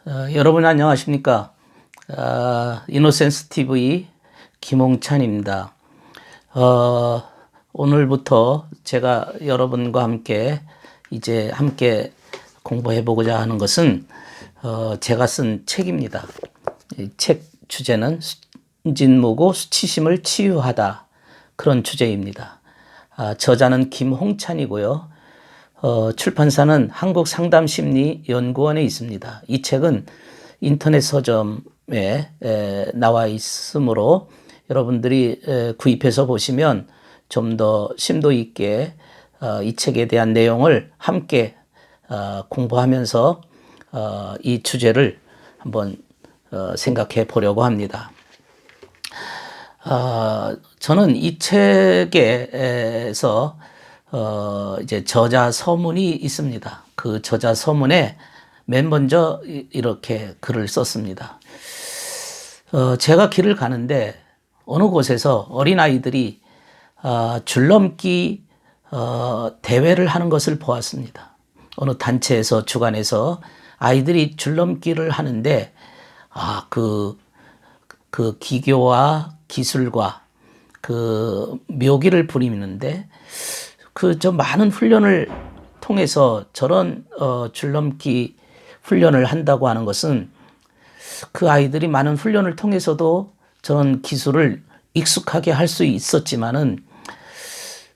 여러분 안녕하십니까? 이노센스 TV 김홍찬입니다. 오늘부터 제가 여러분과 함께 이제 함께 공부해 보고자 하는 것은 제가 쓴 책입니다. 이 책 주제는 순진무구 수치심을 치유하다, 그런 주제입니다. 저자는 김홍찬이고요. 출판사는 한국상담심리연구원에 있습니다. 이 책은 인터넷 서점에 나와 있으므로 여러분들이 구입해서 보시면 좀 더 심도 있게 이 책에 대한 내용을 함께 공부하면서 이 주제를 한번 생각해 보려고 합니다. 저는 이 책에서 이제 저자 서문이 있습니다. 그 저자 서문에 맨 먼저 이렇게 글을 썼습니다. 제가 길을 가는데 어느 곳에서 어린아이들이 줄넘기 대회를 하는 것을 보았습니다. 어느 단체에서 주관해서 아이들이 줄넘기를 하는데 그 기교와 기술과 그 묘기를 부리는데 저 많은 훈련을 통해서 저런 줄넘기 훈련을 한다고 하는 것은 그 아이들이 많은 훈련을 통해서도 저런 기술을 익숙하게 할 수 있었지만은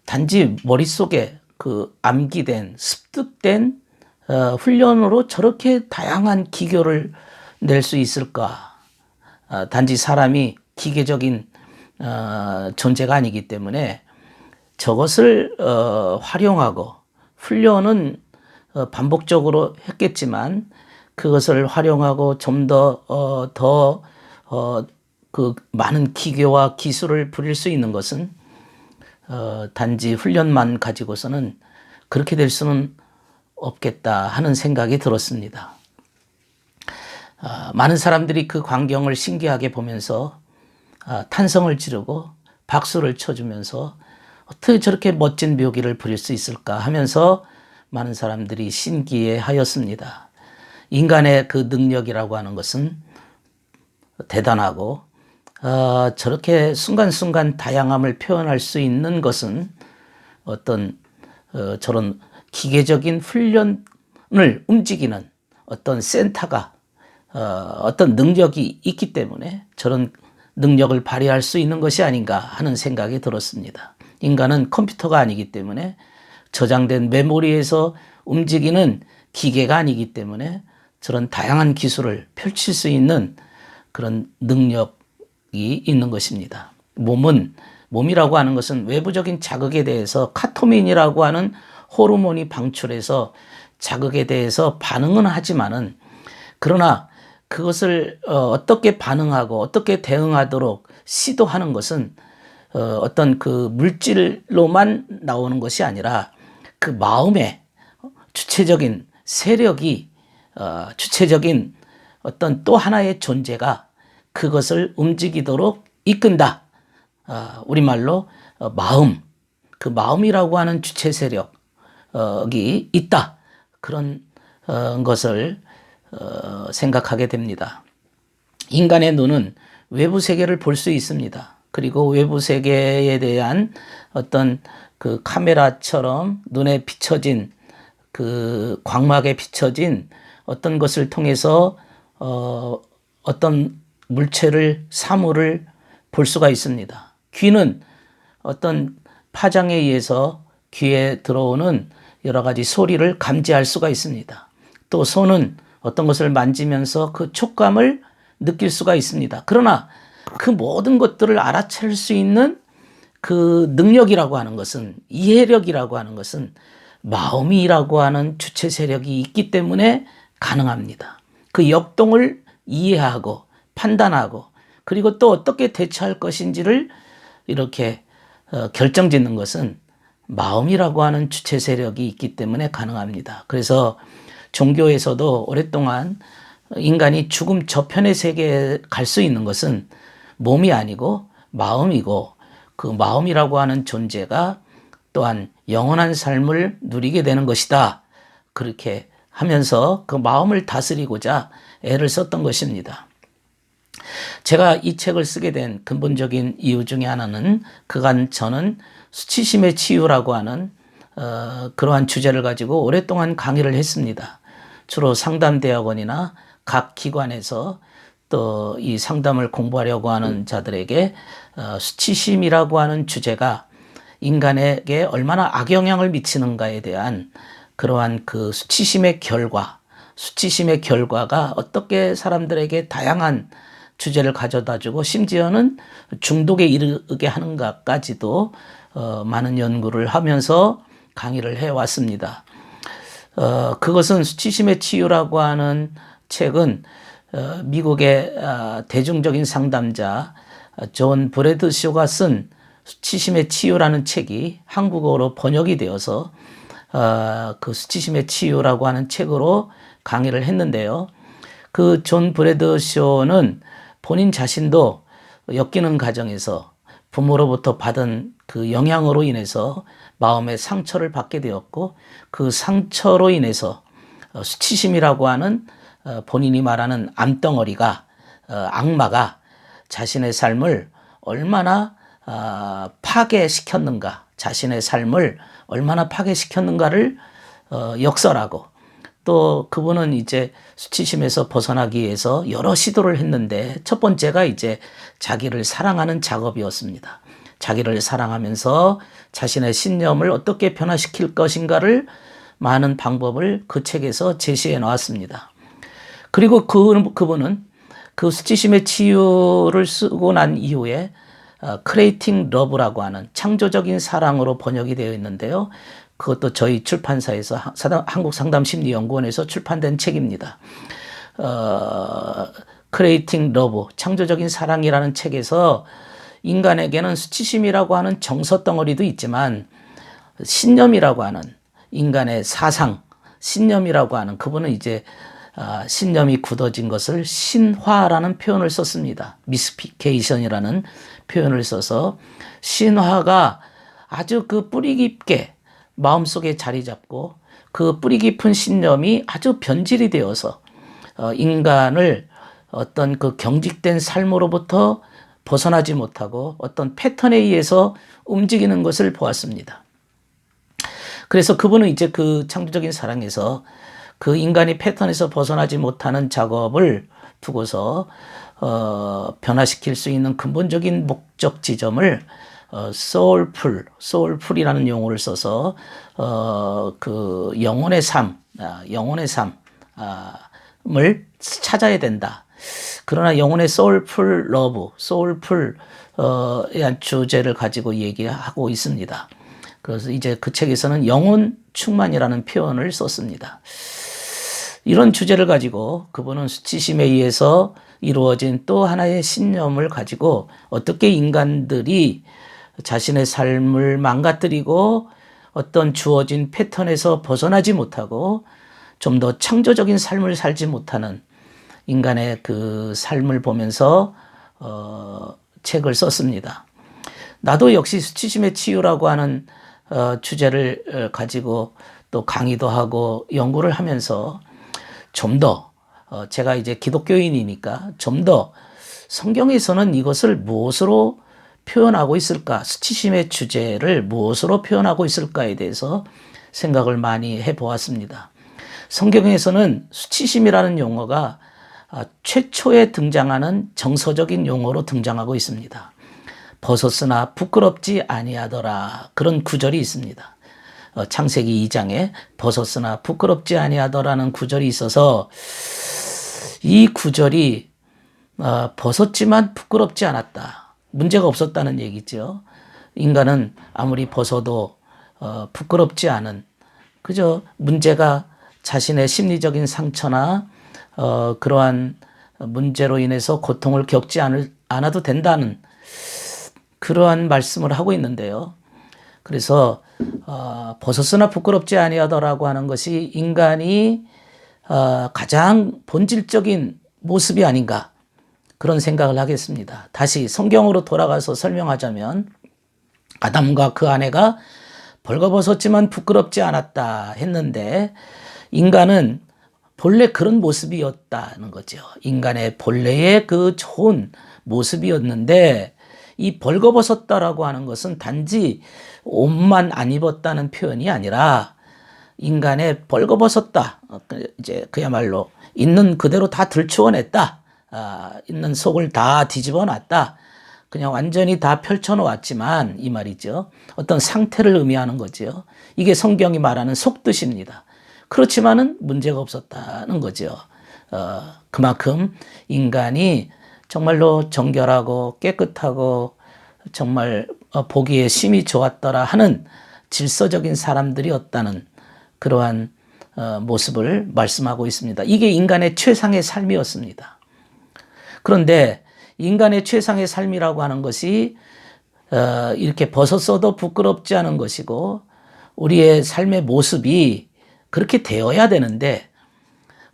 단지 머릿속에 그 암기된 습득된 훈련으로 저렇게 다양한 기교를 낼 수 있을까? 단지 사람이 기계적인 존재가 아니기 때문에 저것을 활용하고 훈련은 반복적으로 했겠지만 그것을 활용하고 좀 더 그 많은 기교와 기술을 부릴 수 있는 것은 단지 훈련만 가지고서는 그렇게 될 수는 없겠다 하는 생각이 들었습니다. 많은 사람들이 그 광경을 신기하게 보면서 탄성을 지르고 박수를 쳐주면서 어떻게 저렇게 멋진 묘기를 부릴 수 있을까 하면서 많은 사람들이 신기해하였습니다. 인간의 그 능력이라고 하는 것은 대단하고 저렇게 순간순간 다양함을 표현할 수 있는 것은 어떤 저런 기계적인 훈련을 움직이는 어떤 센터가 어떤 능력이 있기 때문에 저런 능력을 발휘할 수 있는 것이 아닌가 하는 생각이 들었습니다. 인간은 컴퓨터가 아니기 때문에 저장된 메모리에서 움직이는 기계가 아니기 때문에 저런 다양한 기술을 펼칠 수 있는 그런 능력이 있는 것입니다. 몸이라고 하는 것은 외부적인 자극에 대해서 카토민이라고 하는 호르몬이 방출해서 자극에 대해서 반응은 하지만은 그러나 그것을 어떻게 반응하고 어떻게 대응하도록 시도하는 것은 어떤 그 물질로만 나오는 것이 아니라 그 마음의 주체적인 세력이 주체적인 어떤 또 하나의 존재가 그것을 움직이도록 이끈다. 우리말로 마음, 그 마음이라고 하는 주체 세력이 있다. 그런 것을 생각하게 됩니다. 인간의 눈은 외부 세계를 볼 수 있습니다. 그리고 외부 세계에 대한 어떤 그 카메라처럼 눈에 비춰진 그 광막에 비춰진 어떤 것을 통해서 어떤 물체를 사물을 볼 수가 있습니다. 귀는 어떤 파장에 의해서 귀에 들어오는 여러 가지 소리를 감지할 수가 있습니다. 또 손은 어떤 것을 만지면서 그 촉감을 느낄 수가 있습니다. 그러나 그 모든 것들을 알아챌 수 있는 그 능력이라고 하는 것은, 이해력이라고 하는 것은 마음이라고 하는 주체 세력이 있기 때문에 가능합니다. 그 역동을 이해하고 판단하고 그리고 또 어떻게 대처할 것인지를 이렇게 결정짓는 것은 마음이라고 하는 주체 세력이 있기 때문에 가능합니다. 그래서 종교에서도 오랫동안 인간이 죽음 저편의 세계에 갈 수 있는 것은 몸이 아니고 마음이고, 그 마음이라고 하는 존재가 또한 영원한 삶을 누리게 되는 것이다, 그렇게 하면서 그 마음을 다스리고자 애를 썼던 것입니다. 제가 이 책을 쓰게 된 근본적인 이유 중에 하나는 그간 저는 수치심의 치유라고 하는 그러한 주제를 가지고 오랫동안 강의를 했습니다. 주로 상담대학원이나 각 기관에서 또 이 상담을 공부하려고 하는 자들에게 수치심이라고 하는 주제가 인간에게 얼마나 악영향을 미치는가에 대한 그러한 그 수치심의 결과가 어떻게 사람들에게 다양한 주제를 가져다주고 심지어는 중독에 이르게 하는가까지도 많은 연구를 하면서 강의를 해왔습니다. 그것은 수치심의 치유라고 하는 책은 미국의 대중적인 상담자 존 브래드쇼가 쓴 수치심의 치유라는 책이 한국어로 번역이 되어서 그 수치심의 치유라고 하는 책으로 강의를 했는데요. 그 존 브래드쇼는 본인 자신도 엮이는 가정에서 부모로부터 받은 그 영향으로 인해서 마음의 상처를 받게 되었고 그 상처로 인해서 수치심이라고 하는 본인이 말하는 암덩어리가 악마가 자신의 삶을 얼마나 파괴시켰는가, 자신의 삶을 얼마나 파괴시켰는가를 역설하고 또 그분은 이제 수치심에서 벗어나기 위해서 여러 시도를 했는데 첫 번째가 이제 자기를 사랑하는 작업이었습니다. 자기를 사랑하면서 자신의 신념을 어떻게 변화시킬 것인가를 많은 방법을 그 책에서 제시해 놓았습니다. 그리고 그분은 그 수치심의 치유를 쓰고 난 이후에 Creating Love라고 하는 창조적인 사랑으로 번역이 되어 있는데요. 그것도 저희 출판사에서 한국상담심리연구원에서 출판된 책입니다. Creating Love, 창조적인 사랑이라는 책에서 인간에게는 수치심이라고 하는 정서덩어리도 있지만 신념이라고 하는 인간의 사상, 신념이라고 하는 그분은 이제 신념이 굳어진 것을 신화라는 표현을 썼습니다. 미스피케이션이라는 표현을 써서 신화가 아주 그 뿌리 깊게 마음속에 자리 잡고 그 뿌리 깊은 신념이 아주 변질이 되어서 인간을 어떤 그 경직된 삶으로부터 벗어나지 못하고 어떤 패턴에 의해서 움직이는 것을 보았습니다. 그래서 그분은 이제 그 창조적인 사랑에서 그 인간이 패턴에서 벗어나지 못하는 작업을 두고서 변화시킬 수 있는 근본적인 목적 지점을 soulful이라는 용어를 써서 그 영혼의 삶을 찾아야 된다. 그러나 영혼의 soulful love, soulful한 주제를 가지고 얘기하고 있습니다. 그래서 이제 그 책에서는 영혼 충만이라는 표현을 썼습니다. 이런 주제를 가지고 그분은 수치심에 의해서 이루어진 또 하나의 신념을 가지고 어떻게 인간들이 자신의 삶을 망가뜨리고 어떤 주어진 패턴에서 벗어나지 못하고 좀 더 창조적인 삶을 살지 못하는 인간의 그 삶을 보면서 책을 썼습니다. 나도 역시 수치심의 치유라고 하는 주제를 가지고 또 강의도 하고 연구를 하면서 좀 더 제가 이제 기독교인이니까 좀 더 성경에서는 이것을 무엇으로 표현하고 있을까, 수치심의 주제를 무엇으로 표현하고 있을까에 대해서 생각을 많이 해보았습니다. 성경에서는 수치심이라는 용어가 최초에 등장하는 정서적인 용어로 등장하고 있습니다. 벗었으나 부끄럽지 아니하더라, 그런 구절이 있습니다. 창세기 2장에 벗었으나 부끄럽지 아니하더라는 구절이 있어서 이 구절이 벗었지만 부끄럽지 않았다, 문제가 없었다는 얘기죠. 인간은 아무리 벗어도 부끄럽지 않은, 그저 문제가 자신의 심리적인 상처나 그러한 문제로 인해서 고통을 겪지 않아도 된다는 그러한 말씀을 하고 있는데요. 그래서 벗었으나 부끄럽지 아니하더라고 하는 것이 인간이 가장 본질적인 모습이 아닌가, 그런 생각을 하겠습니다. 다시 성경으로 돌아가서 설명하자면 아담과 그 아내가 벌거벗었지만 부끄럽지 않았다 했는데 인간은 본래 그런 모습이었다는 거죠. 인간의 본래의 그 좋은 모습이었는데 이 벌거벗었다라고 하는 것은 단지 옷만 안 입었다는 표현이 아니라 인간의 벌거벗었다. 이제 그야말로 있는 그대로 다 들추어냈다. 있는 속을 다 뒤집어 놨다. 그냥 완전히 다 펼쳐놓았지만 이 말이죠. 어떤 상태를 의미하는 거죠. 이게 성경이 말하는 속뜻입니다. 그렇지만은 문제가 없었다는 거죠. 그만큼 인간이 정말로 정결하고 깨끗하고 정말 보기에 심히 좋았더라 하는 질서적인 사람들이었다는 그러한 모습을 말씀하고 있습니다. 이게 인간의 최상의 삶이었습니다. 그런데 인간의 최상의 삶이라고 하는 것이 이렇게 벗었어도 부끄럽지 않은 것이고 우리의 삶의 모습이 그렇게 되어야 되는데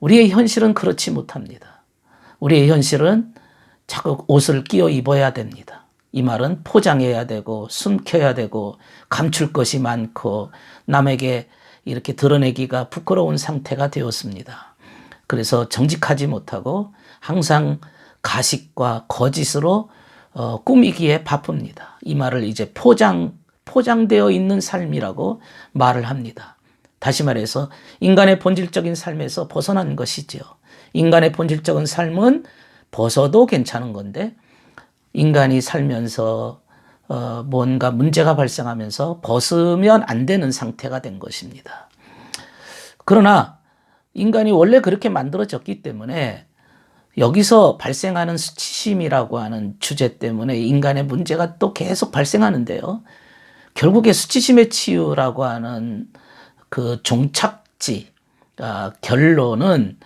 우리의 현실은 그렇지 못합니다. 우리의 현실은 자꾸 옷을 끼워 입어야 됩니다. 이 말은 포장해야 되고 숨겨야 되고 감출 것이 많고 남에게 이렇게 드러내기가 부끄러운 상태가 되었습니다. 그래서 정직하지 못하고 항상 가식과 거짓으로 꾸미기에 바쁩니다. 이 말을 이제 포장되어 있는 삶이라고 말을 합니다. 다시 말해서 인간의 본질적인 삶에서 벗어난 것이지요. 인간의 본질적인 삶은 벗어도 괜찮은 건데 인간이 살면서 뭔가 문제가 발생하면서 벗으면 안 되는 상태가 된 것입니다. 그러나 인간이 원래 그렇게 만들어졌기 때문에 여기서 발생하는 수치심이라고 하는 주제 때문에 인간의 문제가 또 계속 발생하는데요. 결국에 수치심의 치유라고 하는 그 종착지, 결론은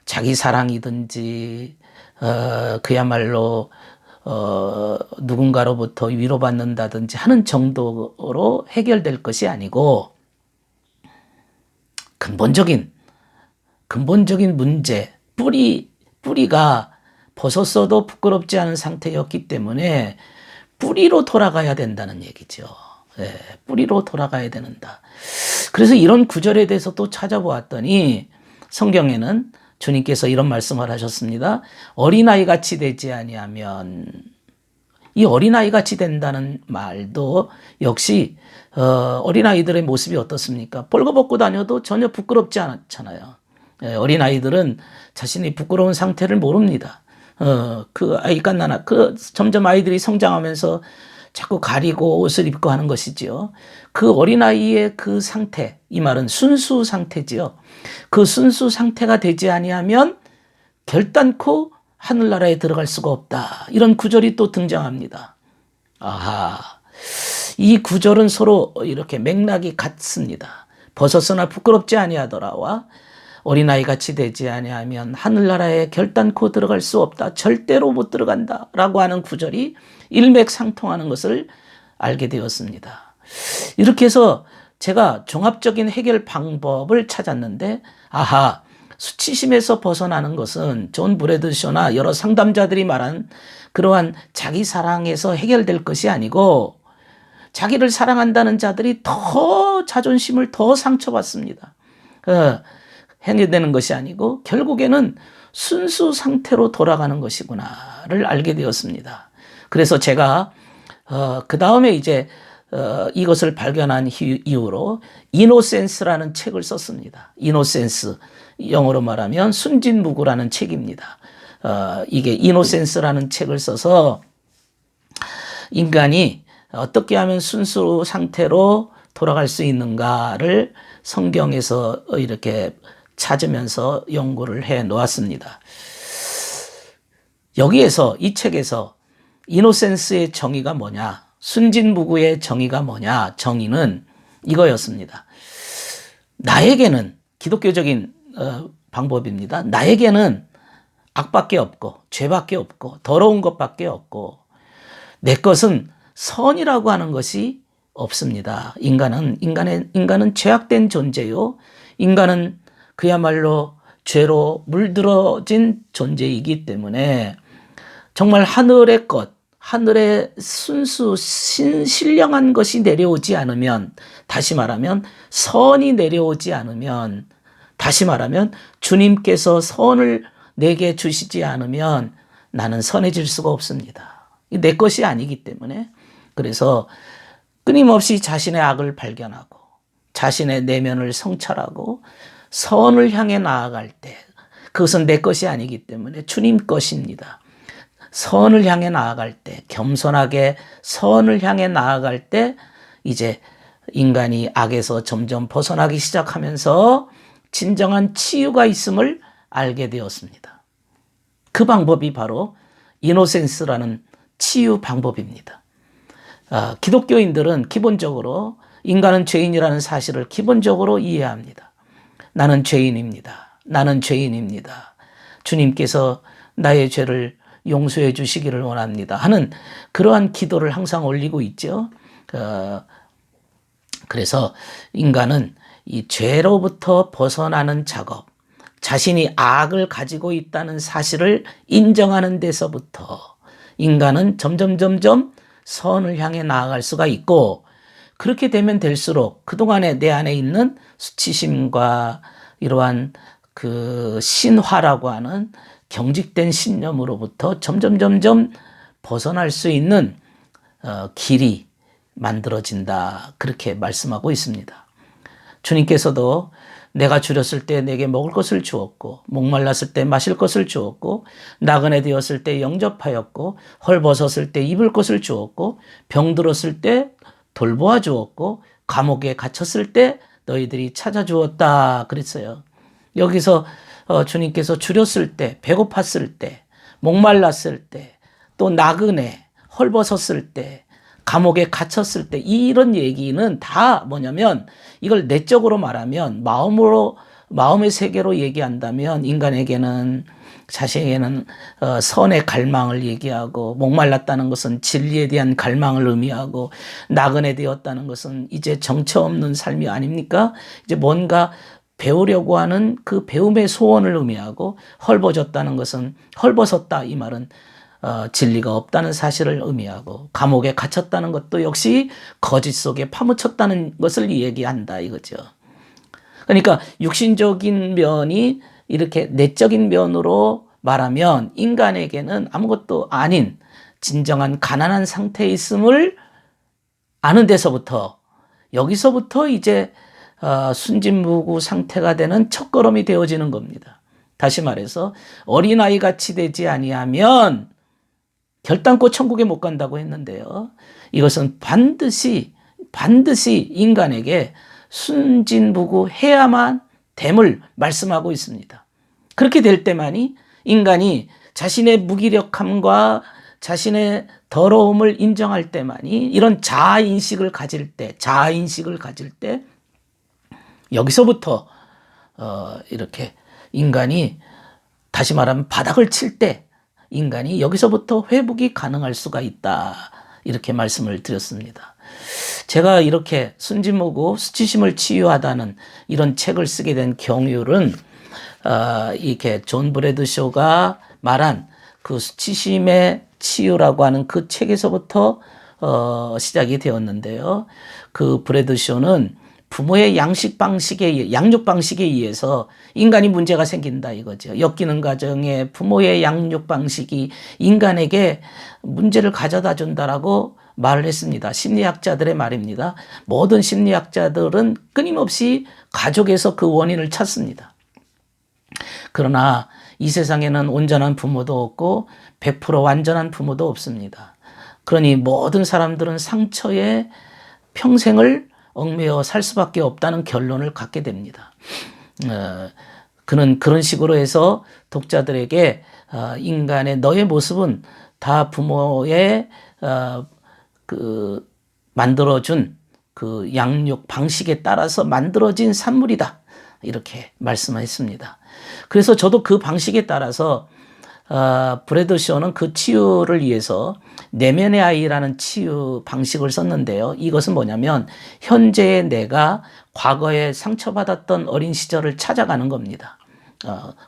자기 사랑이든지 그야말로 누군가로부터 위로받는다든지 하는 정도로 해결될 것이 아니고 근본적인 문제, 뿌리가 벗었어도 부끄럽지 않은 상태였기 때문에 뿌리로 돌아가야 된다는 얘기죠. 예, 뿌리로 돌아가야 된다. 그래서 이런 구절에 대해서 또 찾아보았더니 성경에는 주님께서 이런 말씀을 하셨습니다. 어린아이 같이 되지 아니하면, 이 어린아이 같이 된다는 말도 역시 어린아이들의 모습이 어떻습니까? 벌거벗고 다녀도 전혀 부끄럽지 않잖아요. 어린아이들은 자신이 부끄러운 상태를 모릅니다. 그 아이 갓나나 점점 아이들이 성장하면서 자꾸 가리고 옷을 입고 하는 것이지요. 그 어린아이의 그 상태, 이 말은 순수 상태지요. 그 순수 상태가 되지 아니하면 결단코 하늘나라에 들어갈 수가 없다. 이런 구절이 또 등장합니다. 아하, 이 구절은 서로 이렇게 맥락이 같습니다. 벗었으나 부끄럽지 아니하더라와 어린아이 같이 되지 아니하면 하늘나라에 결단코 들어갈 수 없다. 절대로 못 들어간다. 라고 하는 구절이 일맥상통하는 것을 알게 되었습니다. 이렇게 해서 제가 종합적인 해결 방법을 찾았는데, 아하, 수치심에서 벗어나는 것은 존 브래드쇼나 여러 상담자들이 말한 그러한 자기 사랑에서 해결될 것이 아니고 자기를 사랑한다는 자들이 더 자존심을 더 상처받습니다. 해결되는 것이 아니고 결국에는 순수 상태로 돌아가는 것이구나를 알게 되었습니다. 그래서 제가 그 다음에 이제 이것을 발견한 이후로 이노센스라는 책을 썼습니다. 이노센스, 영어로 말하면 순진무구라는 책입니다. 이게 이노센스라는 책을 써서 인간이 어떻게 하면 순수 상태로 돌아갈 수 있는가를 성경에서 이렇게 찾으면서 연구를 해 놓았습니다. 여기에서 이 책에서 이노센스의 정의가 뭐냐, 순진무구의 정의가 뭐냐, 정의는 이거였습니다. 나에게는, 기독교적인 방법입니다. 나에게는 악밖에 없고 죄밖에 없고 더러운 것밖에 없고 내 것은 선이라고 하는 것이 없습니다. 인간은 죄악된 존재요. 인간은 그야말로 죄로 물들어진 존재이기 때문에 정말 하늘의 것, 하늘의 순수 신령한 것이 내려오지 않으면, 다시 말하면 선이 내려오지 않으면, 다시 말하면 주님께서 선을 내게 주시지 않으면 나는 선해질 수가 없습니다. 내 것이 아니기 때문에. 그래서 끊임없이 자신의 악을 발견하고 자신의 내면을 성찰하고 선을 향해 나아갈 때, 그것은 내 것이 아니기 때문에 주님 것입니다. 선을 향해 나아갈 때, 겸손하게 선을 향해 나아갈 때 이제 인간이 악에서 점점 벗어나기 시작하면서 진정한 치유가 있음을 알게 되었습니다. 그 방법이 바로 이노센스라는 치유 방법입니다. 기독교인들은 기본적으로 인간은 죄인이라는 사실을 기본적으로 이해합니다. 나는 죄인입니다. 나는 죄인입니다. 주님께서 나의 죄를 용서해 주시기를 원합니다 하는 그러한 기도를 항상 올리고 있죠. 그래서 인간은 이 죄로부터 벗어나는 작업, 자신이 악을 가지고 있다는 사실을 인정하는 데서부터 인간은 점점 선을 향해 나아갈 수가 있고, 그렇게 되면 될수록 그동안에 내 안에 있는 수치심과 이러한 그 신화라고 하는 경직된 신념으로부터 점점 벗어날 수 있는 길이 만들어진다, 그렇게 말씀하고 있습니다. 주님께서도 내가 줄였을 때 내게 먹을 것을 주었고, 목말랐을 때 마실 것을 주었고, 나그네 되었을 때 영접하였고, 헐벗었을 때 입을 것을 주었고, 병들었을 때 돌보아 주었고, 감옥에 갇혔을 때 너희들이 찾아주었다 그랬어요. 여기서 주님께서 줄였을 때, 배고팠을 때, 목말랐을 때, 또 나그네, 헐벗었을 때, 감옥에 갇혔을 때, 이런 얘기는 다 뭐냐면, 이걸 내적으로 말하면, 마음의 세계로 얘기한다면 인간에게는, 자신에게는 선의 갈망을 얘기하고, 목말랐다는 것은 진리에 대한 갈망을 의미하고, 나그네 되었다는 것은 이제 정처 없는 삶이 아닙니까? 이제 뭔가 배우려고 하는 그 배움의 소원을 의미하고, 헐벗었다는 것은, 헐벗었다 이 말은 진리가 없다는 사실을 의미하고, 감옥에 갇혔다는 것도 역시 거짓 속에 파묻혔다는 것을 얘기한다 이거죠. 그러니까 육신적인 면이 이렇게 내적인 면으로 말하면 인간에게는 아무것도 아닌 진정한 가난한 상태에 있음을 아는 데서부터, 여기서부터 이제 순진무구 상태가 되는 첫걸음이 되어지는 겁니다. 다시 말해서 어린아이 같이 되지 아니하면 결단코 천국에 못 간다고 했는데요. 이것은 반드시 인간에게 순진무구해야만 됨을 말씀하고 있습니다. 그렇게 될 때만이 인간이 자신의 무기력함과 자신의 더러움을 인정할 때만이, 이런 자아인식을 가질 때 여기서부터 이렇게 인간이, 다시 말하면 바닥을 칠 때 인간이 여기서부터 회복이 가능할 수가 있다, 이렇게 말씀을 드렸습니다. 제가 이렇게 순진무구, 수치심을 치유하다는 이런 책을 쓰게 된 경유는 이렇게 존 브래드쇼가 말한 그 수치심의 치유라고 하는 그 책에서부터 시작이 되었는데요. 그 브래드쇼는 부모의 양육 방식에 의해서 인간이 문제가 생긴다 이거죠. 엮이는 가정에 부모의 양육 방식이 인간에게 문제를 가져다 준다라고 말을 했습니다. 심리학자들의 말입니다. 모든 심리학자들은 끊임없이 가족에서 그 원인을 찾습니다. 그러나 이 세상에는 온전한 부모도 없고 100% 완전한 부모도 없습니다. 그러니 모든 사람들은 상처에 평생을 얽매여 살 수밖에 없다는 결론을 갖게 됩니다. 그는 그런 식으로 해서 독자들에게 인간의 너의 모습은 다 부모의 그 만들어준 그 양육 방식에 따라서 만들어진 산물이다, 이렇게 말씀했습니다. 그래서 저도 그 방식에 따라서 브래드쇼는 그 치유를 위해서 내면의 아이라는 치유 방식을 썼는데요. 이것은 뭐냐면 현재의 내가 과거에 상처받았던 어린 시절을 찾아가는 겁니다.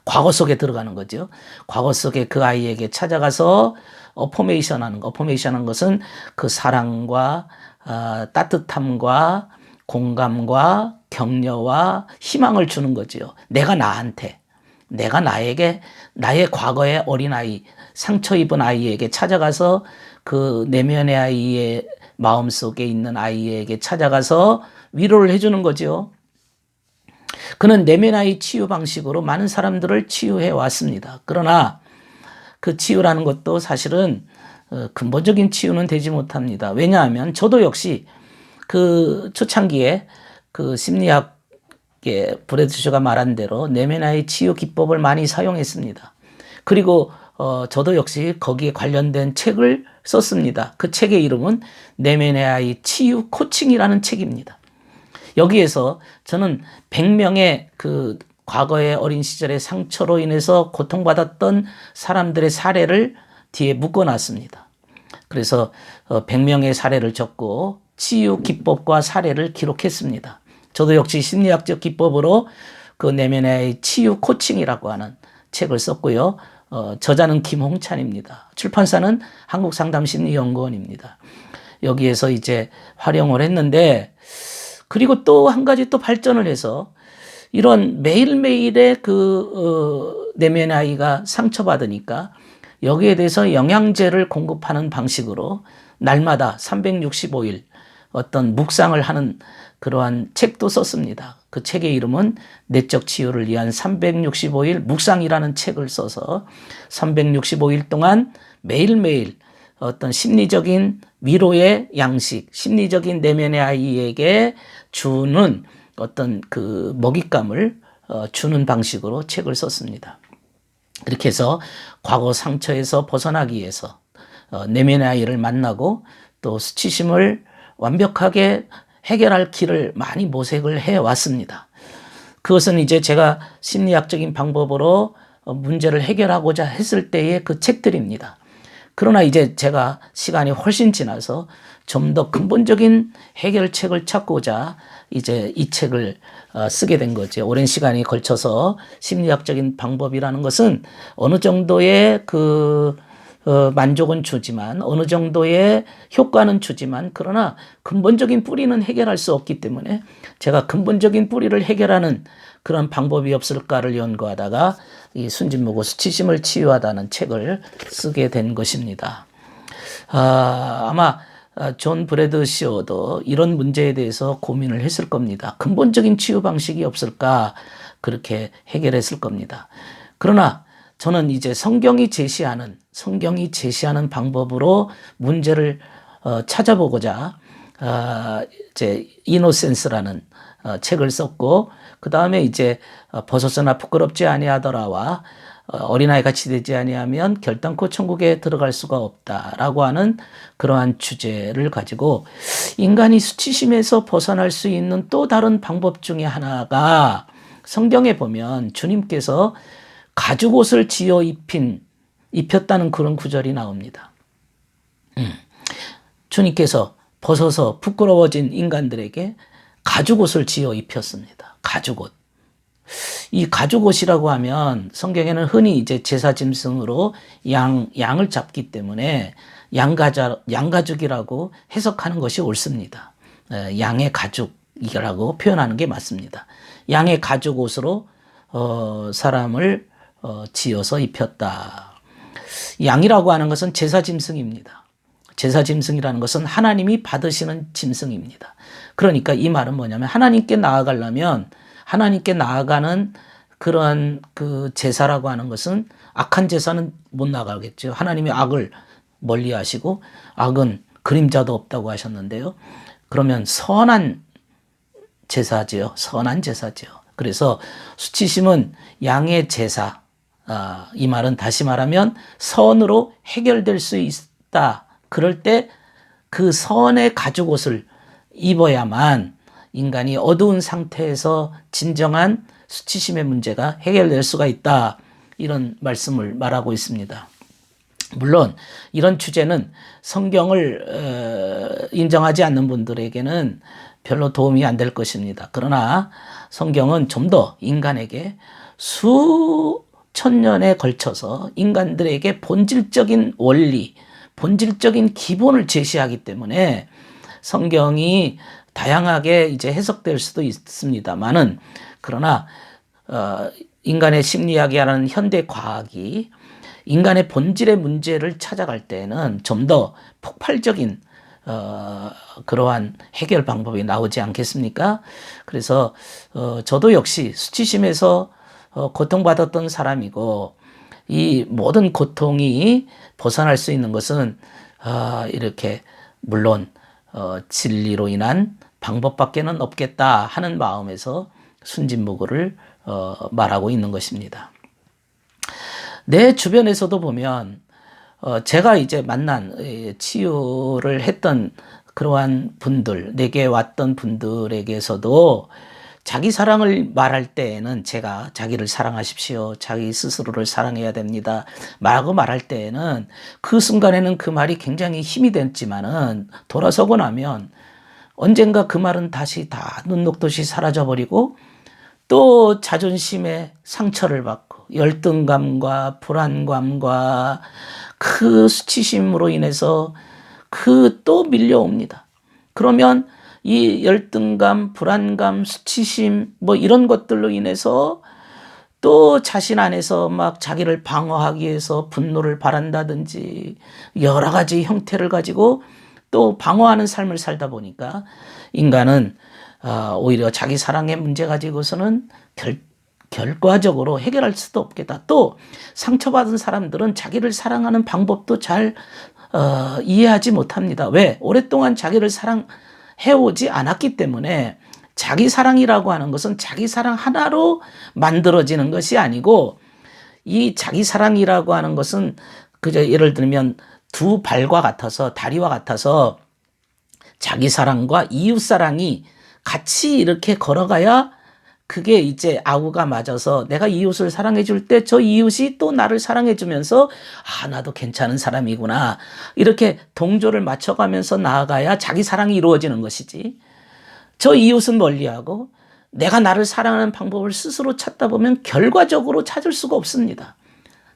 과거 속에 들어가는 거죠. 과거 속에 그 아이에게 찾아가서 어포메이션 하는 것은 그 사랑과 따뜻함과 공감과 격려와 희망을 주는 거죠. 내가 나한테. 내가 나의 과거의 어린아이, 상처 입은 아이에게 찾아가서 그 내면의 아이의 마음속에 있는 아이에게 찾아가서 위로를 해주는 거죠. 그는 내면 아이 치유 방식으로 많은 사람들을 치유해 왔습니다. 그러나 그 치유라는 것도 사실은 근본적인 치유는 되지 못합니다. 왜냐하면 저도 역시 그 초창기에 그 심리학의 브래드쇼가 말한 대로 내면 아이 치유 기법을 많이 사용했습니다. 그리고 저도 역시 거기에 관련된 책을 썼습니다. 그 책의 이름은 내면의 아이 치유 코칭이라는 책입니다. 여기에서 저는 100명의 그 과거의 어린 시절의 상처로 인해서 고통받았던 사람들의 사례를 뒤에 묶어놨습니다. 그래서 100명의 사례를 적고 치유 기법과 사례를 기록했습니다. 저도 역시 심리학적 기법으로 그 내면의 치유 코칭이라고 하는 책을 썼고요. 저자는 김홍찬입니다. 출판사는 한국상담심리연구원입니다. 여기에서 이제 활용을 했는데, 그리고 또 한 가지 또 발전을 해서 이런 매일매일의 내면의 아이가 상처받으니까 여기에 대해서 영양제를 공급하는 방식으로 날마다 365일 어떤 묵상을 하는 그러한 책도 썼습니다. 그 책의 이름은 내적 치유를 위한 365일 묵상이라는 책을 써서 365일 동안 매일매일 어떤 심리적인 위로의 양식, 심리적인 내면의 아이에게 주는 어떤 그 먹잇감을 주는 방식으로 책을 썼습니다. 그렇게 해서 과거 상처에서 벗어나기 위해서 내면의 아이를 만나고 또 수치심을 완벽하게 해결할 길을 많이 모색을 해왔습니다. 그것은 이제 제가 심리학적인 방법으로 문제를 해결하고자 했을 때의 그 책들입니다. 그러나 이제 제가 시간이 훨씬 지나서 좀 더 근본적인 해결책을 찾고자 이제 이 책을 쓰게 된 거죠. 오랜 시간이 걸쳐서 심리학적인 방법이라는 것은 어느 정도의 만족은 주지만, 어느 정도의 효과는 주지만, 그러나 근본적인 뿌리는 해결할 수 없기 때문에 제가 근본적인 뿌리를 해결하는 그런 방법이 없을까를 연구하다가 이 순진무구 수치심을 치유하다는 책을 쓰게 된 것입니다. 아마 존 브래드쇼도 이런 문제에 대해서 고민을 했을 겁니다. 근본적인 치유 방식이 없을까, 그렇게 해결했을 겁니다. 그러나 저는 이제 성경이 제시하는 방법으로 문제를 찾아보고자 이제 이노센스라는 책을 썼고, 그 다음에 이제 벗어서나 부끄럽지 아니하더라와 어린아이 같이 되지 아니하면 결단코 천국에 들어갈 수가 없다라고 하는 그러한 주제를 가지고 인간이 수치심에서 벗어날 수 있는 또 다른 방법 중에 하나가, 성경에 보면 주님께서 가죽옷을 지어 입혔다는 그런 구절이 나옵니다. 주님께서 벗어서 부끄러워진 인간들에게 가죽옷을 지어 입혔습니다. 가죽옷. 이 가죽옷이라고 하면 성경에는 흔히 이제 제사 짐승으로 양을 잡기 때문에 양가죽이라고 해석하는 것이 옳습니다. 양의 가죽이라고 표현하는 게 맞습니다. 양의 가죽옷으로 사람을 지어서 입혔다. 양이라고 하는 것은 제사 짐승입니다. 제사 짐승이라는 것은 하나님이 받으시는 짐승입니다. 그러니까 이 말은 뭐냐면 하나님께 나아가려면, 하나님께 나아가는 그러한 그 제사라고 하는 것은 악한 제사는 못 나가겠죠. 하나님이 악을 멀리 하시고 악은 그림자도 없다고 하셨는데요. 그러면 선한 제사지요. 선한 제사지요. 그래서 수치심은 양의 제사, 이 말은 다시 말하면 선으로 해결될 수 있다. 그럴 때 그 선의 가죽옷을 입어야만 인간이 어두운 상태에서 진정한 수치심의 문제가 해결될 수가 있다. 이런 말씀을 말하고 있습니다. 물론 이런 주제는 성경을 인정하지 않는 분들에게는 별로 도움이 안 될 것입니다. 그러나 성경은 좀 더 인간에게 수천 년에 걸쳐서 인간들에게 본질적인 원리, 본질적인 기본을 제시하기 때문에 성경이 다양하게 이제 해석될 수도 있습니다만은, 그러나 인간의 심리학이라는 현대 과학이 인간의 본질의 문제를 찾아갈 때에는 좀 더 폭발적인 그러한 해결 방법이 나오지 않겠습니까? 그래서 저도 역시 수치심에서 고통받았던 사람이고, 이 모든 고통이 벗어날 수 있는 것은 이렇게 물론 진리로 인한 방법밖에는 없겠다 하는 마음에서 순진무구를 말하고 있는 것입니다. 내 주변에서도 보면 제가 이제 만난 치유를 했던 그러한 분들, 내게 왔던 분들에게서도 자기 사랑을 말할 때에는 제가 자기를 사랑하십시오, 자기 스스로를 사랑해야 됩니다 라고 말할 때에는 그 순간에는 그 말이 굉장히 힘이 됐지만은 돌아서고 나면 언젠가 그 말은 다시 다 눈 녹듯이 사라져버리고 또 자존심에 상처를 받고 열등감과 불안감과 그 수치심으로 인해서 그 또 밀려옵니다. 그러면 이 열등감, 불안감, 수치심 뭐 이런 것들로 인해서 또 자신 안에서 막 자기를 방어하기 위해서 분노를 발한다든지 여러 가지 형태를 가지고 또 방어하는 삶을 살다 보니까 인간은 오히려 자기 사랑의 문제 가지고서는 결과적으로 해결할 수도 없겠다. 또 상처받은 사람들은 자기를 사랑하는 방법도 잘 이해하지 못합니다. 왜? 오랫동안 자기를 사랑해오지 않았기 때문에. 자기 사랑이라고 하는 것은 자기 사랑 하나로 만들어지는 것이 아니고, 이 자기 사랑이라고 하는 것은 그저 예를 들면 두 발과 같아서, 다리와 같아서 자기 사랑과 이웃 사랑이 같이 이렇게 걸어가야 그게 이제 아우가 맞아서 내가 이웃을 사랑해 줄 때 저 이웃이 또 나를 사랑해 주면서 나도 괜찮은 사람이구나 이렇게 동조를 맞춰가면서 나아가야 자기 사랑이 이루어지는 것이지, 저 이웃은 멀리하고 내가 나를 사랑하는 방법을 스스로 찾다 보면 결과적으로 찾을 수가 없습니다.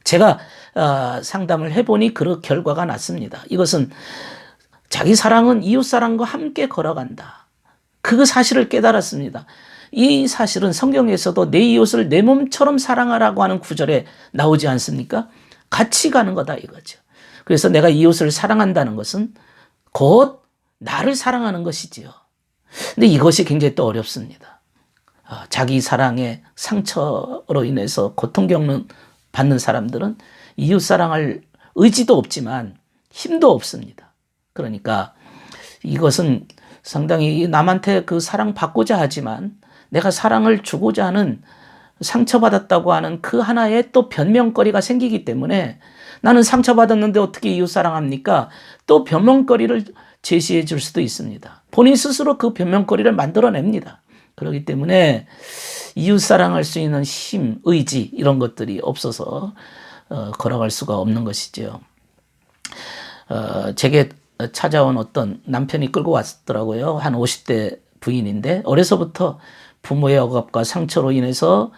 제가 상담을 해보니 그 결과가 났습니다. 이것은 자기 사랑은 이웃 사랑과 함께 걸어간다. 그 사실을 깨달았습니다. 이 사실은 성경에서도 내 이웃을 내 몸처럼 사랑하라고 하는 구절에 나오지 않습니까? 같이 가는 거다 이거죠. 그래서 내가 이웃을 사랑한다는 것은 곧 나를 사랑하는 것이지요. 근데 이것이 굉장히 또 어렵습니다. 자기 사랑의 상처로 인해서 고통 받는 사람들은 이웃 사랑할 의지도 없지만 힘도 없습니다. 그러니까 이것은 상당히 남한테 그 사랑 받고자 하지만 내가 사랑을 주고자 하는, 상처받았다고 하는 그 하나의 또 변명거리가 생기기 때문에 나는 상처받았는데 어떻게 이웃 사랑합니까? 또 변명거리를 제시해 줄 수도 있습니다. 본인 스스로 그 변명거리를 만들어냅니다. 그렇기 때문에 이웃 사랑할 수 있는 힘, 의지 이런 것들이 없어서 걸어갈 수가 없는 것이죠. 제게 찾아온 어떤 남편이 끌고 왔더라고요. 한 50대 부인인데 어려서부터 부모의 억압과 상처로 인해서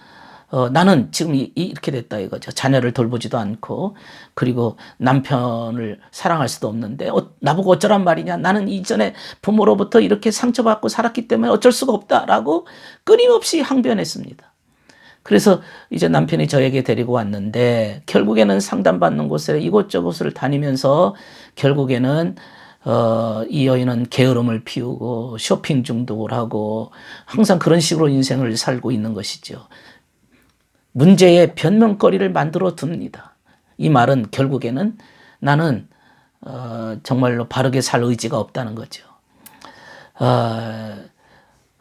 나는 지금 이렇게 됐다 이거죠. 자녀를 돌보지도 않고, 그리고 남편을 사랑할 수도 없는데 나보고 어쩌란 말이냐, 나는 이전에 부모로부터 이렇게 상처받고 살았기 때문에 어쩔 수가 없다라고 끊임없이 항변했습니다. 그래서 이제 남편이 저에게 데리고 왔는데 결국에는 상담받는 곳에 이곳저곳을 다니면서 결국에는 이 여인은 게으름을 피우고 쇼핑 중독을 하고 항상 그런 식으로 인생을 살고 있는 것이죠. 문제의 변명거리를 만들어 둡니다. 이 말은 결국에는 나는 정말로 바르게 살 의지가 없다는 거죠.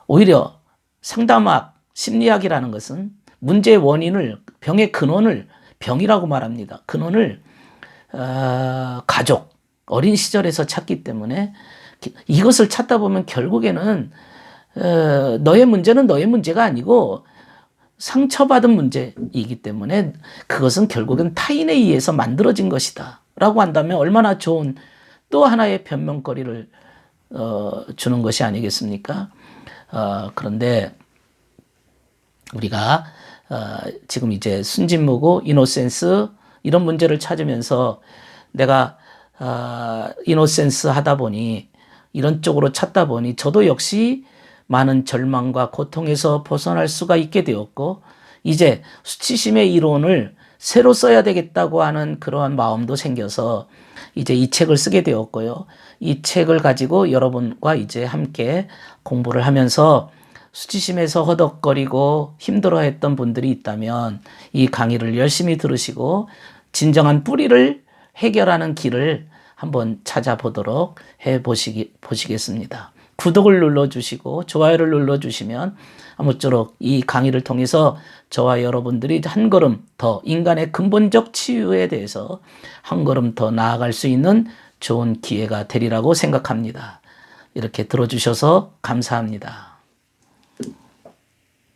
오히려 상담학, 심리학이라는 것은 문제의 원인을, 병의 근원을, 병이라고 말합니다. 근원을 가족, 어린 시절에서 찾기 때문에 이것을 찾다 보면 결국에는 너의 문제는 너의 문제가 아니고 상처받은 문제이기 때문에 그것은 결국은 타인에 의해서 만들어진 것이다 라고 한다면 얼마나 좋은 또 하나의 변명거리를 주는 것이 아니겠습니까? 그런데 우리가 지금 이제 순진무구, 이노센스 이런 문제를 찾으면서 내가 이노센스 하다 보니, 이런 쪽으로 찾다 보니 저도 역시 많은 절망과 고통에서 벗어날 수가 있게 되었고, 이제 수치심의 이론을 새로 써야 되겠다고 하는 그러한 마음도 생겨서 이제 이 책을 쓰게 되었고요. 이 책을 가지고 여러분과 이제 함께 공부를 하면서 수치심에서 허덕거리고 힘들어했던 분들이 있다면 이 강의를 열심히 들으시고 진정한 뿌리를 해결하는 길을 한번 찾아보도록 보시겠습니다. 구독을 눌러주시고 좋아요를 눌러주시면 아무쪼록 이 강의를 통해서 저와 여러분들이 한 걸음 더 인간의 근본적 치유에 대해서 한 걸음 더 나아갈 수 있는 좋은 기회가 되리라고 생각합니다. 이렇게 들어주셔서 감사합니다.